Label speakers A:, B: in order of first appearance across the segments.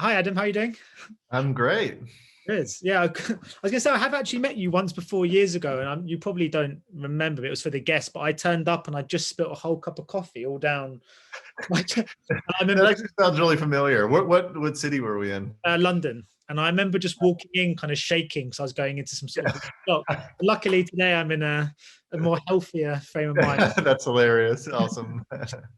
A: Hi, Adam. How are you doing?
B: I'm great.
A: Good. Yeah, I was gonna say I have actually met you once before years ago, and you probably don't remember. It was for the guest, but I turned up and I just spilt a whole cup of coffee all down. I
B: That
A: remember
B: actually sounds really familiar. What city were we in?
A: London, and I remember just walking in, kind of shaking, because I was going into some sort of shock. Luckily, today I'm in a more healthier frame of mind.
B: That's hilarious. Awesome.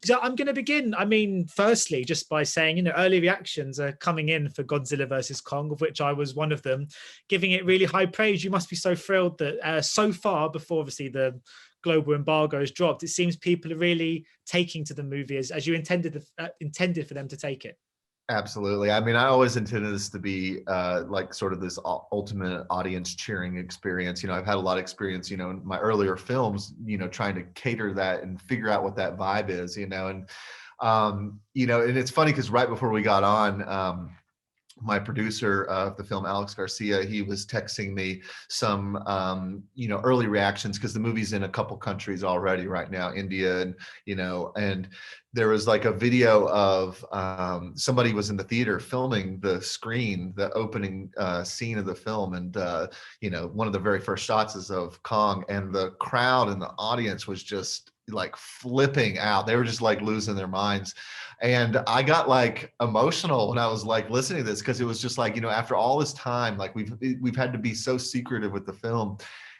A: So I'm going to begin. I mean, firstly, just by saying, early reactions are coming in for Godzilla versus Kong, of which I was one of them, giving it really high praise. You must be so thrilled that so far, before obviously the global embargo has dropped, it seems people are really taking to the movie as you intended for them to take it.
B: Absolutely. I mean, I always intended this to be like sort of this ultimate audience cheering experience. I've had a lot of experience, in my earlier films, trying to cater that and figure out what that vibe is, and it's funny because right before we got on, my producer of the film, Alex Garcia, he was texting me some, early reactions because the movie's in a couple countries already right now, India, and there was like a video of somebody was in the theater filming the screen, the opening scene of the film, and one of the very first shots is of Kong, and the crowd and the audience was just like flipping out. They were just like losing their minds. And I got like emotional when I was like listening to this, because it was just like, after all this time, like we've had to be so secretive with the film.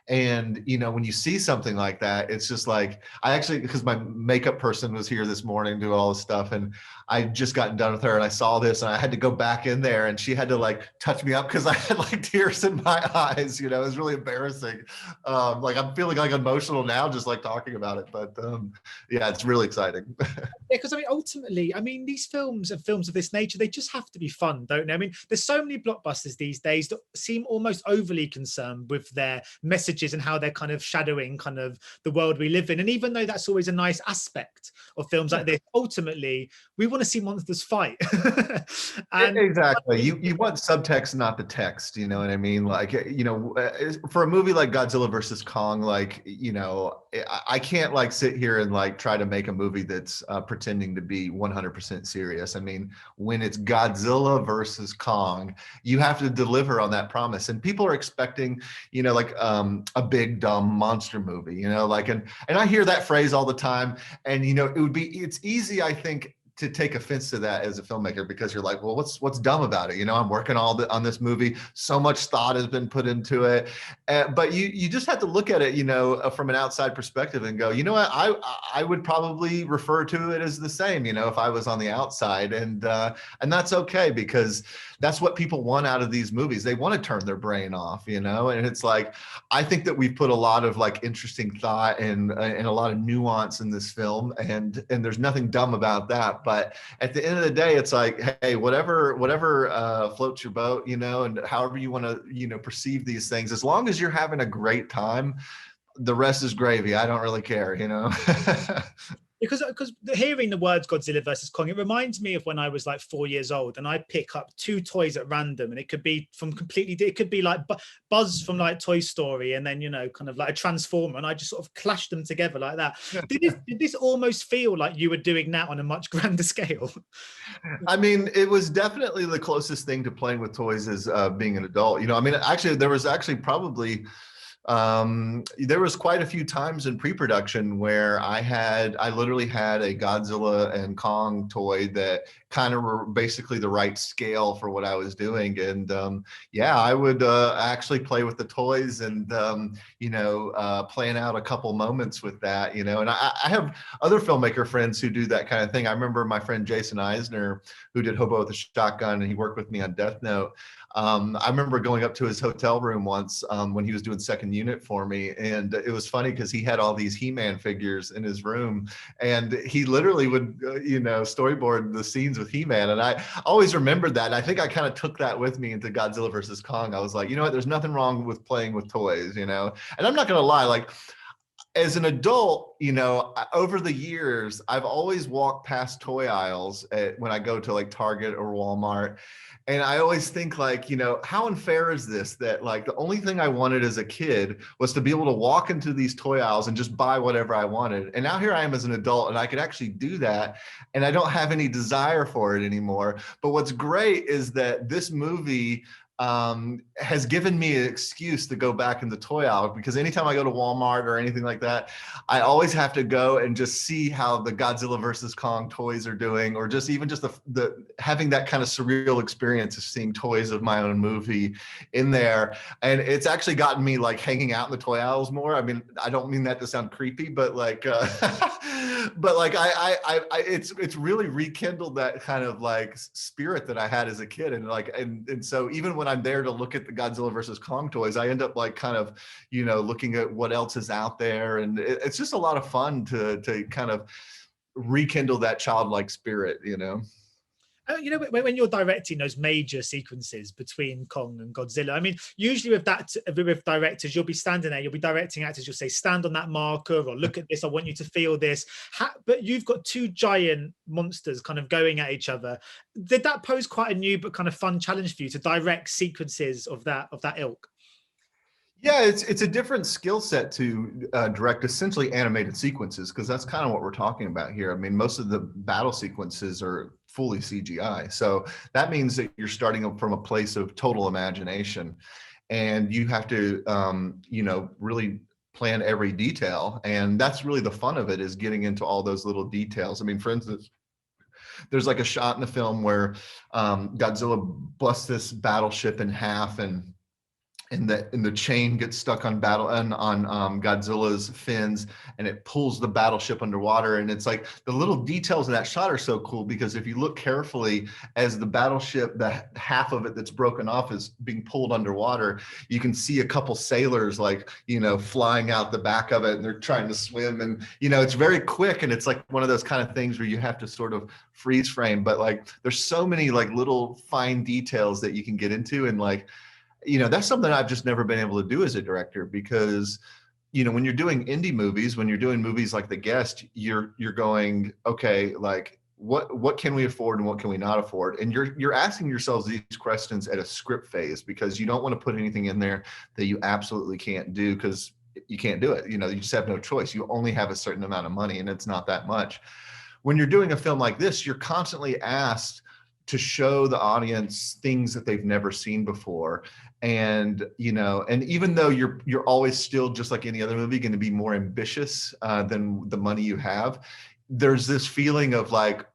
B: And when you see something like that, it's just like, I actually, because my makeup person was here this morning doing all this stuff, and I just gotten done with her, and I saw this and I had to go back in there, and she had to like touch me up because I had like tears in my eyes. It was really embarrassing. Like I'm feeling like emotional now just like talking about it, but yeah, it's really exciting.
A: Yeah, because ultimately, these films and films of this nature, they just have to be fun, don't they? There's so many blockbusters these days that seem almost overly concerned with their messages and how they're kind of shadowing kind of the world we live in. And even though that's always a nice aspect of films like this, ultimately, we want to see monsters fight.
B: And exactly. You want subtext, not the text. You know what I mean? Like, for a movie like Godzilla versus Kong, like, I can't like sit here and like try to make a movie that's pretending to be 100% serious. I mean, when it's Godzilla versus Kong, you have to deliver on that promise. And people are expecting, like a big dumb monster movie, like, and I hear that phrase all the time. And, it's easy, I think, to take offense to that as a filmmaker, because you're like, well, what's dumb about it? I'm working on this movie. So much thought has been put into it. But you just have to look at it, from an outside perspective and go, you know what, I would probably refer to it as the same, if I was on the outside, and that's okay, because that's what people want out of these movies. They want to turn their brain off, and it's like, I think that we've put a lot of like interesting thought and a lot of nuance in this film, and there's nothing dumb about that. But at the end of the day, it's like, hey, whatever floats your boat, and however you want to, perceive these things, as long as you're having a great time, the rest is gravy. I don't really care,
A: Because hearing the words Godzilla versus Kong, it reminds me of when I was like 4 years old, and I pick up two toys at random, and it could be it could be like Buzz from like Toy Story, and then kind of like a Transformer, and I just sort of clashed them together like that. Did this almost feel like you were doing that on a much grander scale?
B: I mean, it was definitely the closest thing to playing with toys as being an adult. Actually, there was probably there was quite a few times in pre-production where I literally had a Godzilla and Kong toy that kind of were basically the right scale for what I was doing. And yeah, I would actually play with the toys and plan out a couple moments with that, and I have other filmmaker friends who do that kind of thing. I remember my friend Jason Eisner, who did Hobo with a Shotgun, and he worked with me on Death Note. I remember going up to his hotel room once when he was doing second unit for me, and it was funny because he had all these He-Man figures in his room, and he literally would storyboard the scenes with He-Man, and I always remembered that. And I think I kind of took that with me into Godzilla versus Kong. I was like, you know what, there's nothing wrong with playing with toys, and I'm not gonna lie, like, as an adult, over the years, I've always walked past toy aisles when I go to like Target or Walmart. And I always think like, how unfair is this, that like the only thing I wanted as a kid was to be able to walk into these toy aisles and just buy whatever I wanted. And now here I am as an adult and I could actually do that. And I don't have any desire for it anymore. But what's great is that this movie has given me an excuse to go back in the toy aisle, because anytime I go to Walmart or anything like that, I always have to go and just see how the Godzilla versus Kong toys are doing, or just even just the having that kind of surreal experience of seeing toys of my own movie in there. And it's actually gotten me like hanging out in the toy aisles more. I mean, I don't mean that to sound creepy, but like, but like it's really rekindled that kind of like spirit that I had as a kid. And like, and so even when I'm there to look at the Godzilla versus Kong toys, I end up like kind of, looking at what else is out there. And it's just a lot of fun to kind of rekindle that childlike spirit,
A: When you're directing those major sequences between Kong and Godzilla, I mean, usually with directors, you'll be standing there, you'll be directing actors, you'll say, stand on that marker, or look at this, I want you to feel this. But you've got two giant monsters kind of going at each other. Did that pose quite a new but kind of fun challenge for you to direct sequences of that ilk?
B: Yeah, it's a different skill set to direct essentially animated sequences, because that's kind of what we're talking about here. I mean, most of the battle sequences are fully CGI. So that means that you're starting from a place of total imagination, and you have to, really plan every detail. And that's really the fun of it, is getting into all those little details. I mean, for instance, there's like a shot in the film where Godzilla busts this battleship in half, and the chain gets stuck on Godzilla's fins, and it pulls the battleship underwater. And it's like the little details of that shot are so cool, because if you look carefully, as the battleship, the half of it that's broken off is being pulled underwater, you can see a couple sailors like, flying out the back of it, and they're trying to swim. And, it's very quick, and it's like one of those kind of things where you have to sort of freeze frame. But like, there's so many like little fine details that you can get into. And like, that's something I've just never been able to do as a director, because, when you're doing indie movies, when you're doing movies like The Guest, you're going, okay, like what can we afford and what can we not afford? And you're asking yourselves these questions at a script phase, because you don't want to put anything in there that you absolutely can't do, because you can't do it. You just have no choice. You only have a certain amount of money, and it's not that much. When you're doing a film like this, you're constantly asked to show the audience things that they've never seen before. And, and even though you're always still, just like any other movie, going to be more ambitious than the money you have, there's this feeling of like,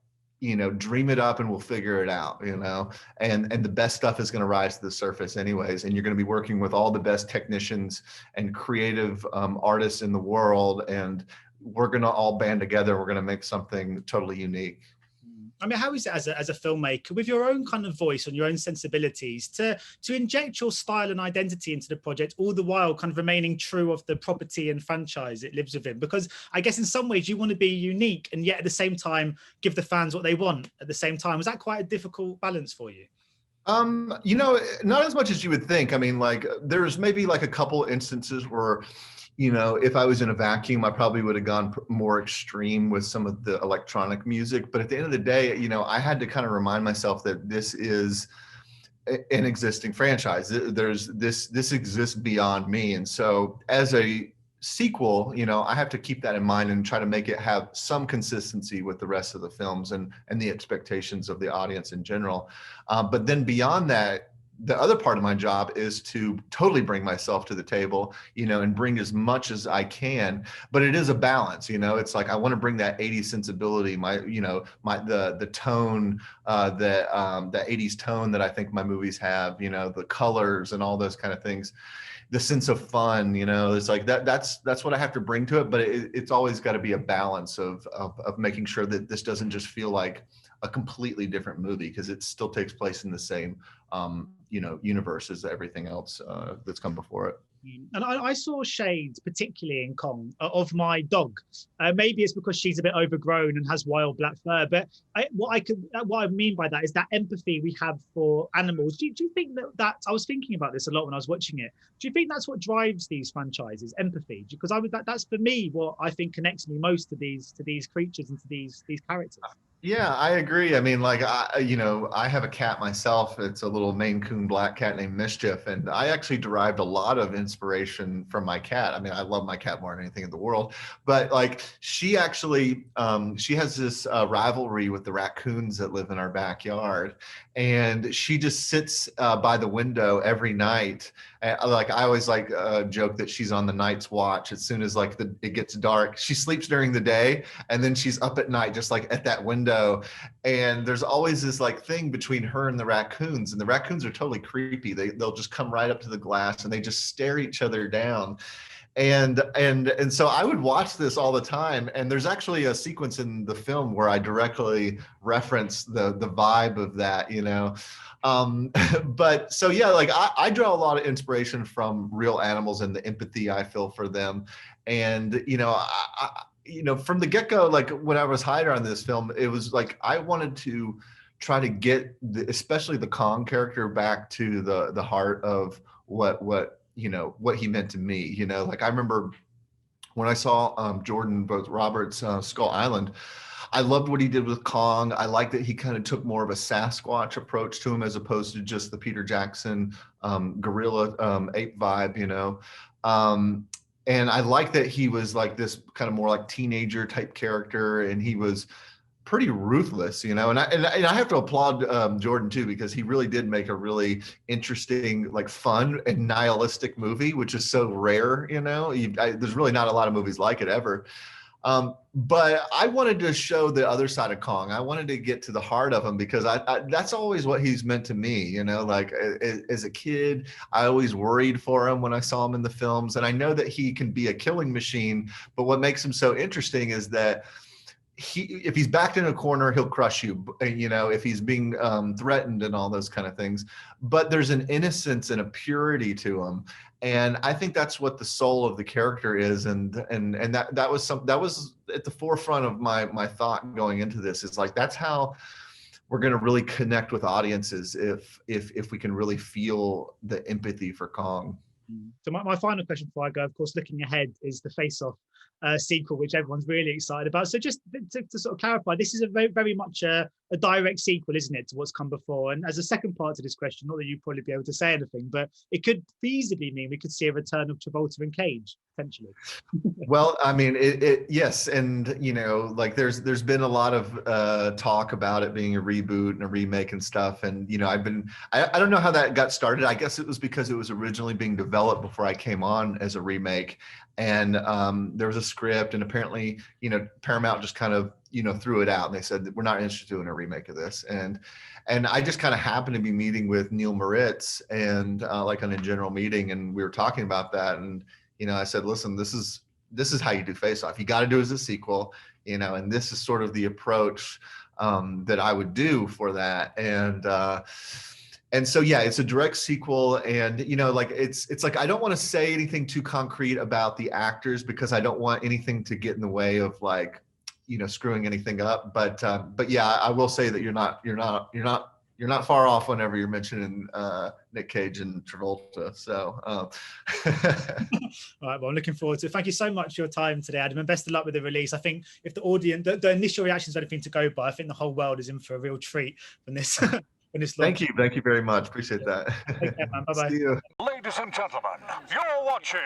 B: dream it up and we'll figure it out, and the best stuff is going to rise to the surface anyways. And you're going to be working with all the best technicians and creative artists in the world. And we're going to all band together. We're going to make something totally unique.
A: I mean, how is it as a filmmaker, with your own kind of voice and your own sensibilities, to inject your style and identity into the project, all the while kind of remaining true of the property and franchise it lives within? Because I guess in some ways you want to be unique, and yet at the same time give the fans what they want at the same time. Was that quite a difficult balance for you?
B: Not as much as you would think. I mean, like, there's maybe like a couple instances where, if I was in a vacuum, I probably would have gone more extreme with some of the electronic music. But at the end of the day, I had to kind of remind myself that this is an existing franchise. This exists beyond me. And so as a sequel, I have to keep that in mind and try to make it have some consistency with the rest of the films and the expectations of the audience in general. But then beyond that, the other part of my job is to totally bring myself to the table, and bring as much as I can. But it is a balance, it's like I want to bring that 80s sensibility, the tone, the 80s tone that I think my movies have, the colors and all those kind of things, the sense of fun, it's like that's what I have to bring to it. But it's always got to be a balance of making sure that this doesn't just feel like a completely different movie, because it still takes place in the same universe as everything else that's come before it.
A: And I saw shades, particularly in Kong, of my dog. Maybe it's because she's a bit overgrown and has wild black fur. But what I mean by that is that empathy we have for animals. Do you think that I was thinking about this a lot when I was watching it? Do you think that's what drives these franchises, empathy? Because that's for me what I think connects me most to these creatures and to these characters.
B: Yeah, I agree. I mean, like, I have a cat myself. It's a little Maine Coon black cat named Mischief. And I actually derived a lot of inspiration from my cat. I mean, I love my cat more than anything in the world. But like, she actually, she has this rivalry with the raccoons that live in our backyard. And she just sits by the window every night. Like, I always joke that she's on the night's watch. As soon as it gets dark, she sleeps during the day, and then she's up at night, just like at that window. And there's always this thing between her and the raccoons, and the raccoons are totally creepy. They'll just come right up to the glass and they just stare each other down. And so I would watch this all the time. And there's actually a sequence in the film where I directly reference the vibe of that, but so yeah, I draw a lot of inspiration from real animals and the empathy I feel for them. And from the get-go, when I was hired on this film, it was I wanted to try to get especially the Kong character back to the heart of what he meant to me. I remember when I saw Jordan both Roberts' Skull Island, I loved what he did with Kong. I like that he kind of took more of a Sasquatch approach to him as opposed to just the Peter Jackson gorilla ape vibe, and I like that he was this kind of more teenager type character, and he was pretty ruthless, and I have to applaud Jordan too, because he really did make a really interesting, fun and nihilistic movie, which is so rare. There's really not a lot of movies like it ever. But I wanted to show the other side of Kong. I wanted to get to the heart of him, because I that's always what he's meant to me. As a kid, I always worried for him when I saw him in the films, and I know that he can be a killing machine. But what makes him so interesting is that if he's backed in a corner, he'll crush you, if he's being threatened and all those kind of things. But there's an innocence and a purity to him. And I think that's what the soul of the character is. And that was at the forefront of my thought going into this. It's that's how we're going to really connect with audiences, if we can really feel the empathy for Kong.
A: So my final question before I go, of course, looking ahead, is the Face Off sequel, which everyone's really excited about. So just to sort of clarify, this is a very, very much a direct sequel, isn't it, to what's come before? And as a second part to this question, not that you'd probably be able to say anything, but it could feasibly mean we could see a return of Travolta and Cage, potentially.
B: Well, I mean, yes. And, there's been a lot of talk about it being a reboot and a remake and stuff. And, I don't know how that got started. I guess it was because it was originally being developed before I came on as a remake. And there was a script, and apparently, Paramount just kind of, threw it out, and they said, we're not interested in a remake of this. And I just kind of happened to be meeting with Neil Moritz and on a general meeting, and we were talking about that. And, I said, listen, this is how you do Face Off. You got to do it as a sequel, and this is sort of the approach that I would do for that. And so, yeah, it's a direct sequel. And, it's I don't want to say anything too concrete about the actors, because I don't want anything to get in the way of screwing anything up. But yeah, I will say that you're not far off whenever you're mentioning Nick Cage and Travolta. So,
A: all right. Well, I'm looking forward to it. Thank you so much for your time today, Adam, and best of luck with the release. I think if the audience, the initial reactions are anything to go by, I think the whole world is in for a real treat from this.
B: Thank you very much. Appreciate that.
A: Take care, man. Bye-bye.
B: See you.
C: Ladies and gentlemen, you're watching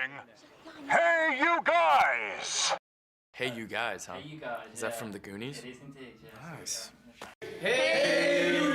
C: Hey You Guys.
D: Hey You Guys, huh?
E: Hey You Guys.
D: Is that from the Goonies?
E: It is indeed, yes.
D: Nice.
E: Hey You